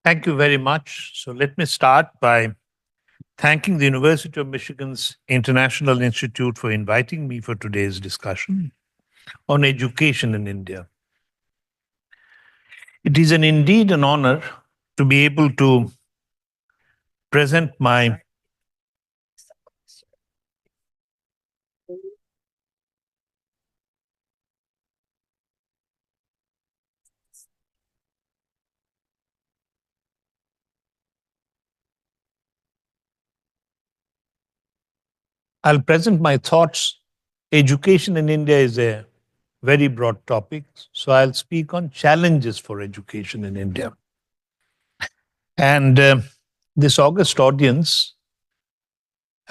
Thank you very much. So let me start by thanking the University of Michigan's International Institute for inviting me for today's discussion on education in India. It is indeed an honor to be able to present my I'll present my thoughts. Education in India is a very broad topic, so I'll speak on challenges for education in India. And this august audience,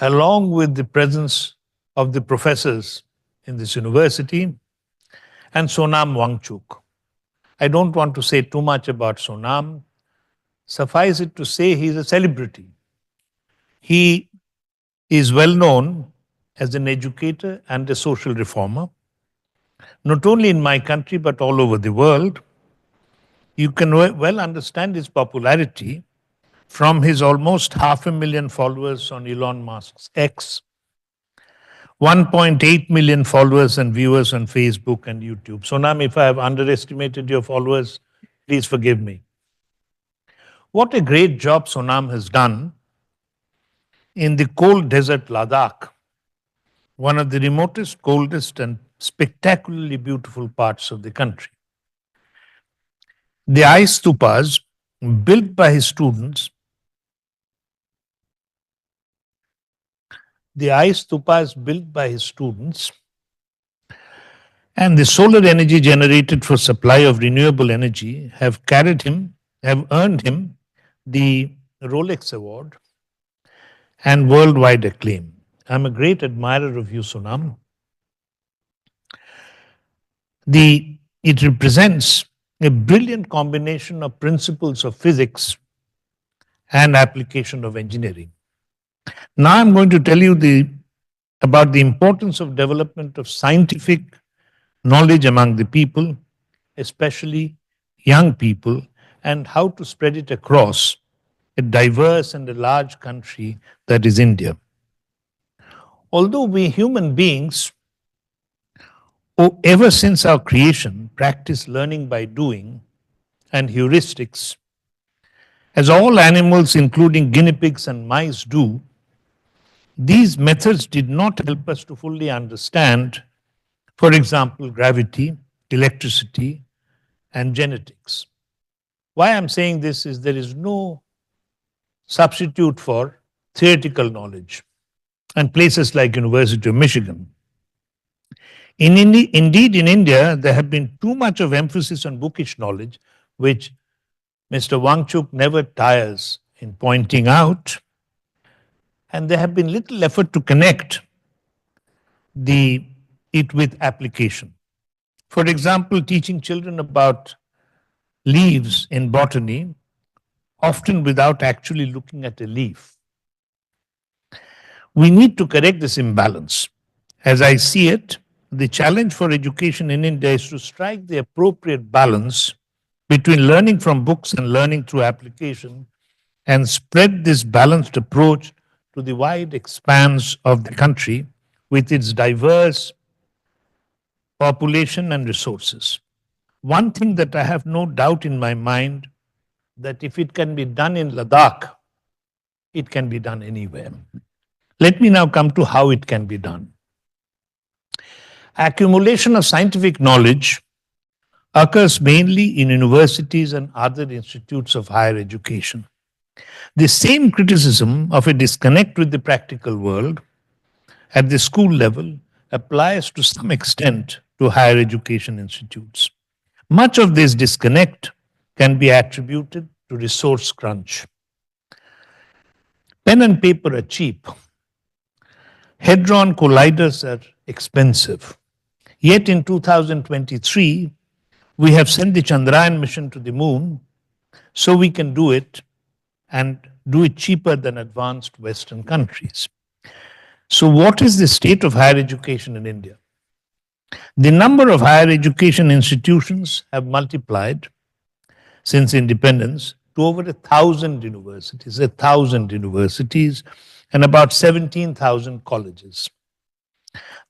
along with the presence of the professors in this university and Sonam Wangchuk. I don't want to say too much about Sonam. Suffice it to say, he's a celebrity. He is well known as an educator and a social reformer, not only in my country but all over the world. You can well understand his popularity from his almost 500,000 followers on Elon Musk's X, 1.8 million followers and viewers on Facebook and YouTube. Sonam, if I have underestimated your followers, please forgive me. What a great job Sonam has done in the cold desert Ladakh, one of the remotest, coldest, and spectacularly beautiful parts of the country. The ice stupas built by his students, and the solar energy generated for supply of renewable energy have earned him the Rolex Award and worldwide acclaim. I'm a great admirer of you, Sonam. It represents a brilliant combination of principles of physics and application of engineering. Now I'm going to tell you about the importance of development of scientific knowledge among the people, especially young people, and how to spread it across a diverse and a large country that is India. Although we human beings, ever since our creation, practice learning by doing and heuristics, as all animals, including guinea pigs and mice, do, these methods did not help us to fully understand, for example, gravity, electricity, and genetics. Why I'm saying this is there is no substitute for theoretical knowledge, and places like University of Michigan. Indeed, in India, there have been too much of emphasis on bookish knowledge, which Mr. Wangchuk never tires in pointing out, and there have been little effort to connect it with application. For example, teaching children about leaves in botany, often without actually looking at a leaf. We need to correct this imbalance. As I see it, the challenge for education in India is to strike the appropriate balance between learning from books and learning through application, and spread this balanced approach to the wide expanse of the country with its diverse population and resources. One thing that I have no doubt in my mind, that if it can be done in Ladakh, it can be done anywhere. Let me now come to how it can be done. Accumulation of scientific knowledge occurs mainly in universities and other institutes of higher education. The same criticism of a disconnect with the practical world at the school level applies to some extent to higher education institutes. Much of this disconnect can be attributed to resource crunch. Pen and paper are cheap. Hadron colliders are expensive. Yet in 2023, we have sent the Chandrayaan mission to the moon, so we can do it and do it cheaper than advanced Western countries. So what is the state of higher education in India? The number of higher education institutions have multiplied since independence, to over 1,000 universities, and about 17,000 colleges.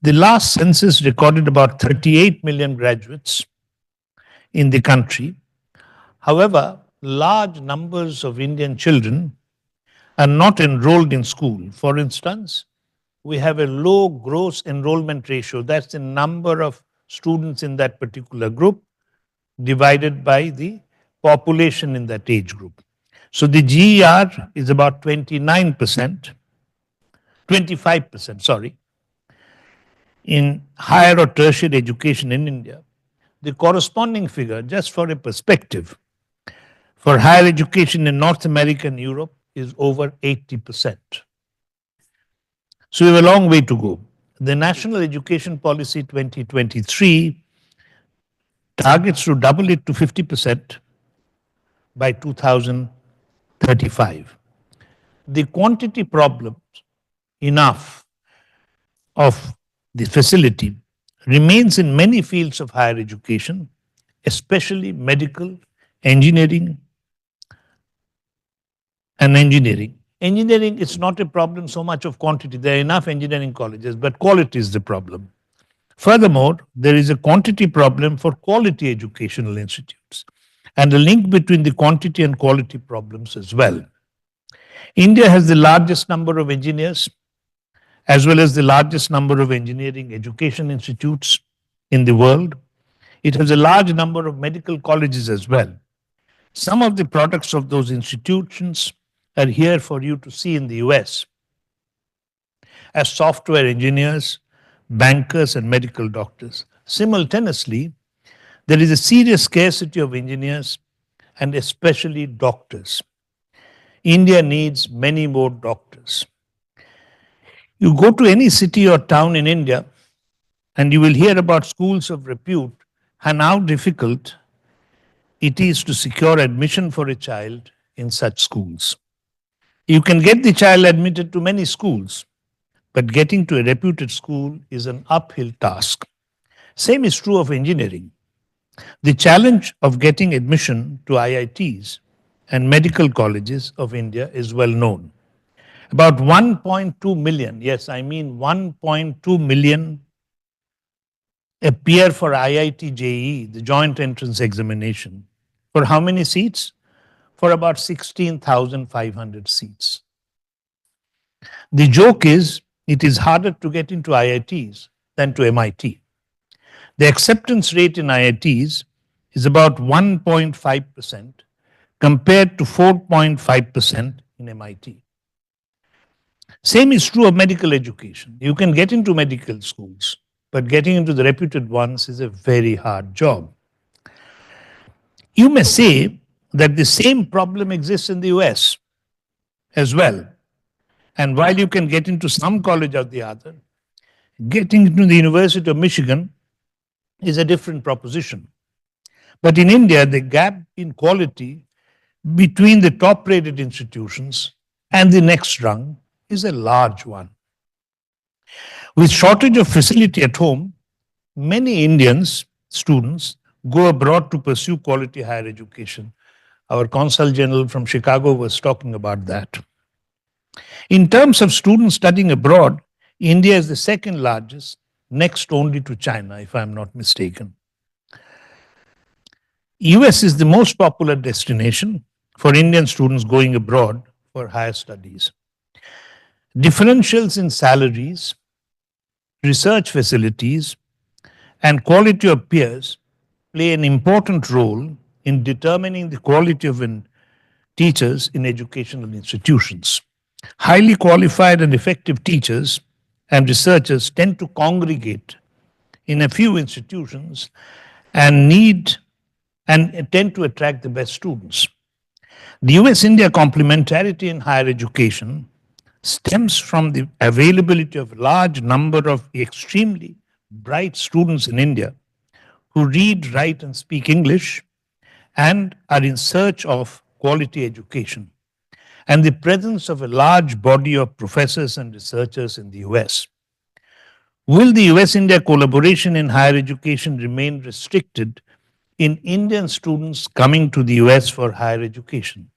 The last census recorded about 38 million graduates in the country. However, large numbers of Indian children are not enrolled in school. For instance, we have a low gross enrollment ratio. That's the number of students in that particular group divided by the population in that age group. So the GER is about 25%, in higher or tertiary education in India. The corresponding figure, just for a perspective, for higher education in North America and Europe is over 80%. So we have a long way to go. The National Education Policy 2023 targets to double it to 50% by 2035. The quantity problems, enough of the facility, remains in many fields of higher education, especially medical, engineering, and engineering. Engineering is not a problem so much of quantity. There are enough engineering colleges, but quality is the problem. Furthermore, there is a quantity problem for quality educational institutes and a link between the quantity and quality problems as well. India has the largest number of engineers as well as the largest number of engineering education institutes in the world. It has a large number of medical colleges as well. Some of the products of those institutions are here for you to see in the US as software engineers, bankers, and medical doctors. Simultaneously, there is a serious scarcity of engineers and especially doctors. India needs many more doctors. You go to any city or town in India and you will hear about schools of repute and how difficult it is to secure admission for a child in such schools. You can get the child admitted to many schools, but getting to a reputed school is an uphill task. Same is true of engineering. The challenge of getting admission to IITs and medical colleges of India is well known. About 1.2 million, yes, I mean 1.2 million appear for IIT JEE, the joint entrance examination. For how many seats? For about 16,500 seats. The joke is, it is harder to get into IITs than to MIT. The acceptance rate in IITs is about 1.5% compared to 4.5% in MIT. Same is true of medical education. You can get into medical schools, but getting into the reputed ones is a very hard job. You may say that the same problem exists in the US as well. And while you can get into some college or the other, getting into the University of Michigan is a different proposition. But in India, the gap in quality between the top-rated institutions and the next rung is a large one. With shortage of facility at home, many Indians, students, go abroad to pursue quality higher education. Our Consul General from Chicago was talking about that. In terms of students studying abroad, India is the second largest, next only to China, if I'm not mistaken. US is the most popular destination for Indian students going abroad for higher studies. Differentials in salaries, research facilities, and quality of peers play an important role in determining the quality of teachers in educational institutions. Highly qualified and effective teachers and researchers tend to congregate in a few institutions and tend to attract the best students. The US-India complementarity in higher education stems from the availability of a large number of extremely bright students in India who read, write, and speak English and are in search of quality education, and the presence of a large body of professors and researchers in the US. Will the US-India collaboration in higher education remain restricted in Indian students coming to the US for higher education?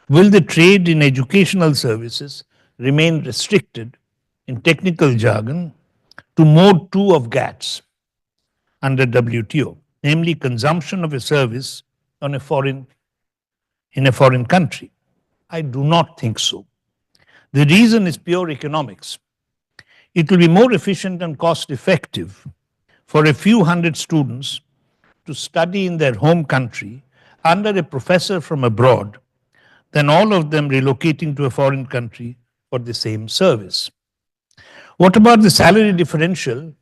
Will the trade in educational services remain restricted, in technical jargon, to Mode 2 of GATS under WTO, namely consumption of a service in a foreign country? I do not think so. The reason is pure economics. It will be more efficient and cost effective for a few hundred students to study in their home country under a professor from abroad than all of them relocating to a foreign country for the same service. What about the salary differential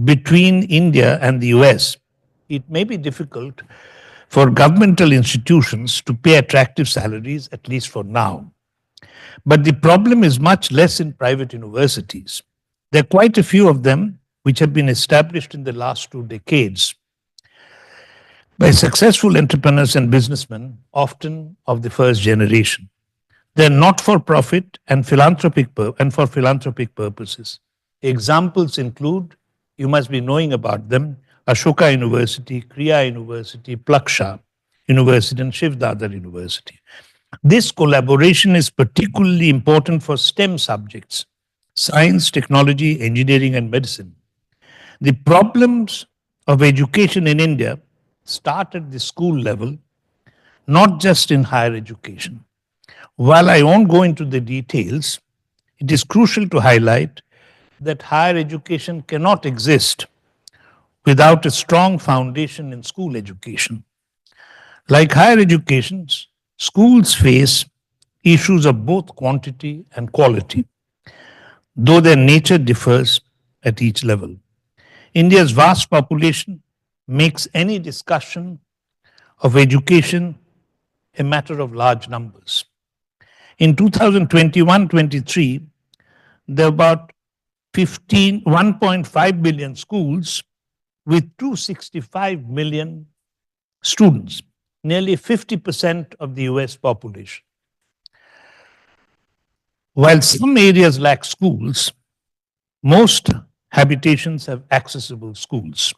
between India and the US? It may be difficult for governmental institutions to pay attractive salaries, at least for now. But the problem is much less in private universities. There are quite a few of them which have been established in the last 2 decades by successful entrepreneurs and businessmen, often of the first generation. They're not for profit and for philanthropic purposes. Examples include, you must be knowing about them, Ashoka University, Kriya University, Plaksha University, and Shiv Dadar University. This collaboration is particularly important for STEM subjects, science, technology, engineering, and medicine. The problems of education in India start at the school level, not just in higher education. While I won't go into the details, it is crucial to highlight that higher education cannot exist without a strong foundation in school education. Like higher education, schools face issues of both quantity and quality, though their nature differs at each level. India's vast population makes any discussion of education a matter of large numbers. In 2021-23, there are about 1.5 billion schools with 265 million students, nearly 50% of the US population. While some areas lack schools, most habitations have accessible schools.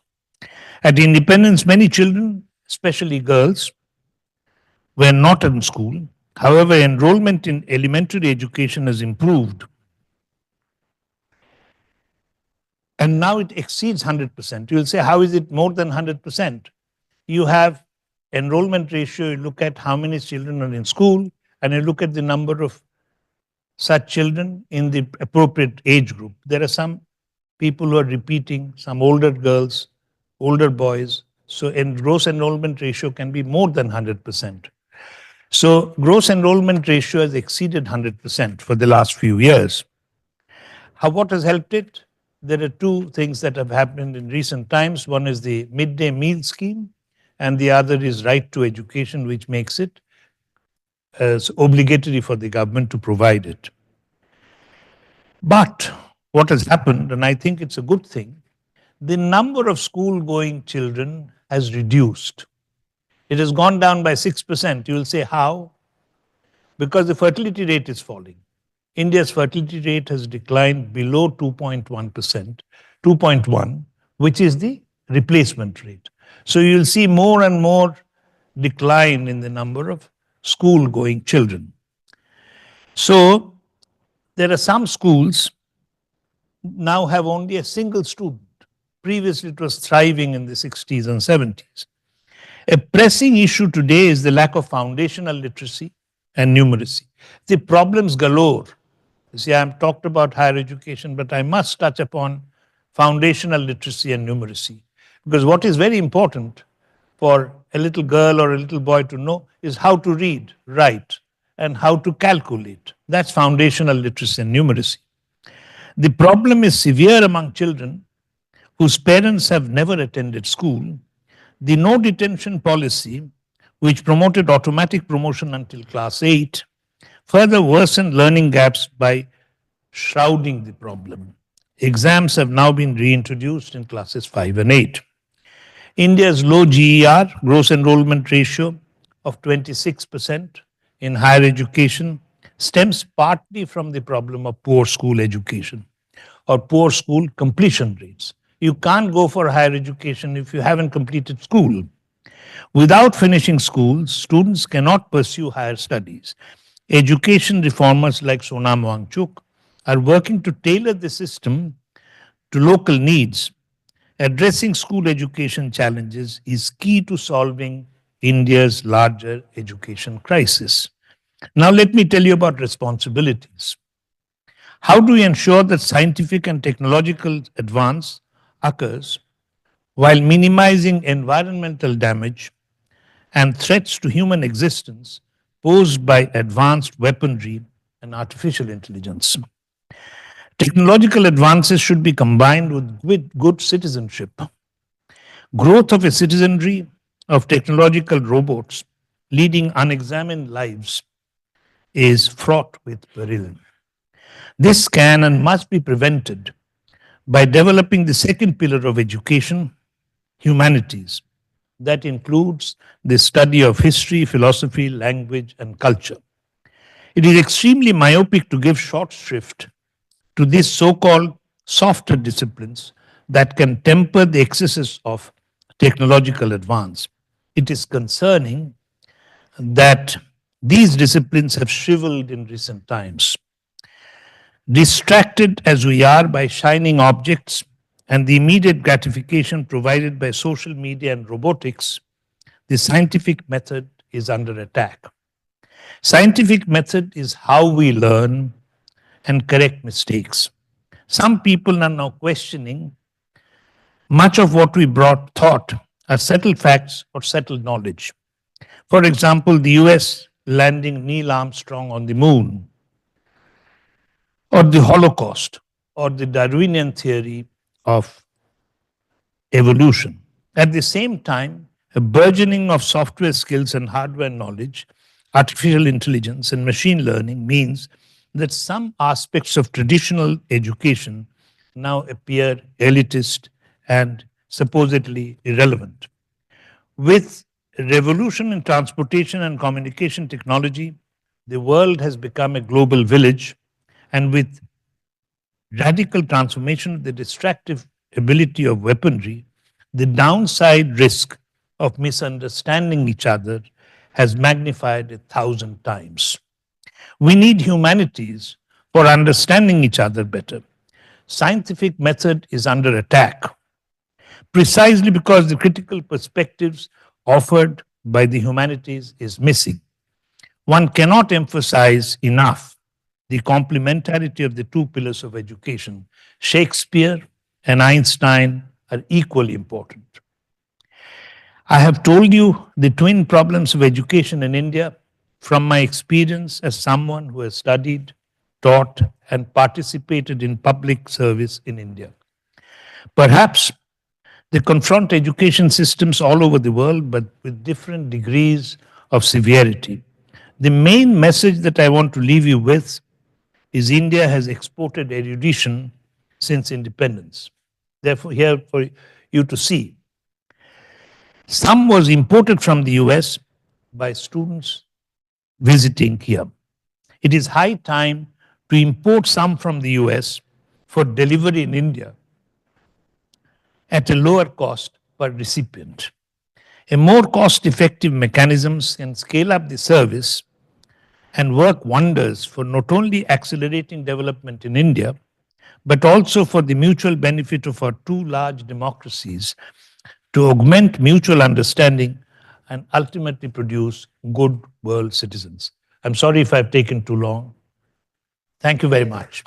At independence, many children, especially girls, were not in school. However, enrollment in elementary education has improved, and now it exceeds 100%. You will say, how is it more than 100%? You have enrollment ratio, you look at how many children are in school, and you look at the number of such children in the appropriate age group. There are some people who are repeating, some older girls, older boys. So gross enrollment ratio can be more than 100%. So gross enrollment ratio has exceeded 100% for the last few years. What has helped it? There are two things that have happened in recent times. One is the midday meal scheme, and the other is right to education, which makes it obligatory for the government to provide it. But what has happened, and I think it's a good thing, the number of school-going children has reduced. It has gone down by 6%. You will say, how? Because the fertility rate is falling. India's fertility rate has declined below 2.1%, 2.1, which is the replacement rate. So you'll see more and more decline in the number of school-going children. So there are some schools now have only a single student. Previously, it was thriving in the 60s and 70s. A pressing issue today is the lack of foundational literacy and numeracy. The problems galore. You see, I've talked about higher education, but I must touch upon foundational literacy and numeracy. Because what is very important for a little girl or a little boy to know is how to read, write, and how to calculate. That's foundational literacy and numeracy. The problem is severe among children whose parents have never attended school. The no detention policy, which promoted automatic promotion until class 8, further worsened learning gaps by shrouding the problem. Exams have now been reintroduced in classes 5 and 8. India's low GER, gross enrollment ratio, of 26% in higher education stems partly from the problem of poor school education or poor school completion rates. You can't go for higher education if you haven't completed school. Without finishing school, students cannot pursue higher studies. Education reformers like Sonam Wangchuk are working to tailor the system to local needs. Addressing school education challenges is key to solving India's larger education crisis. Now, let me tell you about responsibilities. How do we ensure that scientific and technological advance occurs while minimizing environmental damage and threats to human existence posed by advanced weaponry and artificial intelligence? Technological advances should be combined with good citizenship. Growth of a citizenry of technological robots leading unexamined lives is fraught with peril. This can and must be prevented by developing the second pillar of education, humanities. That includes the study of history, philosophy, language, and culture. It is extremely myopic to give short shrift to these so-called softer disciplines that can temper the excesses of technological advance. It is concerning that these disciplines have shriveled in recent times. Distracted as we are by shining objects and the immediate gratification provided by social media and robotics, the scientific method is under attack. Scientific method is how we learn and correct mistakes. Some people are now questioning much of what we thought are settled facts or settled knowledge. For example, the US landing Neil Armstrong on the moon, or the Holocaust, or the Darwinian theory of evolution. At the same time, a burgeoning of software skills and hardware knowledge, artificial intelligence, and machine learning means that some aspects of traditional education now appear elitist and supposedly irrelevant. With a revolution in transportation and communication technology, the world has become a global village, and with radical transformation of the destructive ability of weaponry, the downside risk of misunderstanding each other has magnified 1,000 times. We need humanities for understanding each other better. Scientific method is under attack precisely because the critical perspectives offered by the humanities is missing. One cannot emphasize enough the complementarity of the two pillars of education. Shakespeare and Einstein are equally important. I have told you the twin problems of education in India from my experience as someone who has studied, taught, and participated in public service in India. Perhaps they confront education systems all over the world, but with different degrees of severity. The main message that I want to leave you with is India has exported erudition since independence. Therefore, here for you to see. Some was imported from the US by students visiting here. It is high time to import some from the US for delivery in India at a lower cost per recipient. A more cost-effective mechanisms can scale up the service and work wonders for not only accelerating development in India, but also for the mutual benefit of our two large democracies to augment mutual understanding and ultimately produce good world citizens. I'm sorry if I've taken too long. Thank you very much.